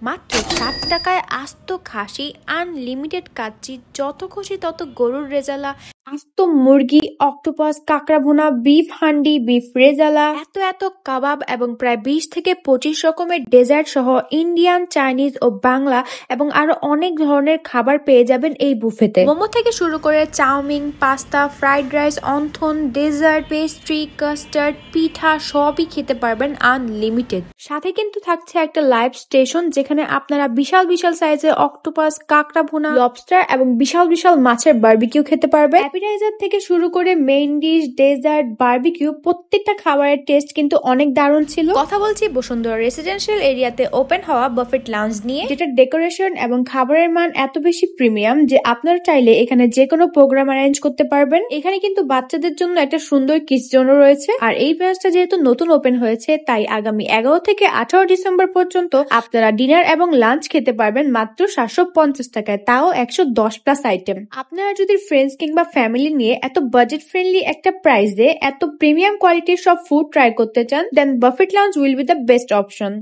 মাত্র 4 টাকায় আস্ত খাসি, আনলিমিটেড কাচ্চি, যত খুশি তত গরুর রেজালা, আস্ত মুরগি, অক্টোপাস, কাঁকড়া ভুনা, বিফ হান্ডি, বিফ রেজালা, এত এত কাবাব এবং প্রায় 20 থেকে 25 রকমের ডেজার্ট সহ ইন্ডিয়ান, চাইনিজ ও বাংলা এবং আরো অনেক ধরনের খাবার পেয়ে যাবেন এই বুফেতে। মোমো থেকে শুরু করে chow mein, pasta, fried rice, wonton, dessert, pastry, custard, পিঠা সবই খেতে পারবেন আনলিমিটেড। সাথে কিন্তু থাকছে একটা লাইভ স্টেশন, যেখানে আপনারা বিশাল বিশাল সাইজের অক্টোপাস, কাঁকড়া ভুনা, লবস্টার এবং বিশাল বিশাল মাছের বারবিকিউ খেতে পারবেন। অ্যাপিটাইজার থেকে শুরু করে মেইন ডিশ, ডেজার্ট, বারবিকিউ, প্রত্যেকটা খাবারের টেস্ট কিন্তু অনেক দারুণ ছিল। কথা বলছি বসুন্ধরা রেসিডেন্সিয়াল এরিয়াতে ওপেন হওয়া বাফেট লাউঞ্জ নিয়ে, যেটা ডেকোরেশন এবং খাবারের মান এত বেশি প্রিমিয়াম যে আপনারা চাইলে এখানে যে কোনো প্রোগ্রাম অ্যারেঞ্জ করতে পারবেন। এখানে কিন্তু বাচ্চাদের জন্য একটা সুন্দর কিডস জোনও রয়েছে। আর এই ব্রাঞ্চটা যেহেতু নতুন ওপেন হয়েছে, তাই আগামী 11 থেকে 18 ডিসেম্বর পর্যন্ত আপনারা ডিনার এবং লাঞ্চ খেতে পারবেন মাত্র 750 টাকায়, তাও 110+ আইটেম। আপনারা যদি ফ্রেন্ডস কিংবা ফ্যামিলি নিয়ে এত বাজেট ফ্রেন্ডলি একটা প্রাইসে এত প্রিমিয়াম কোয়ালিটির সব ফুড ট্রাই করতে চান, then buffet lounge will be the best option.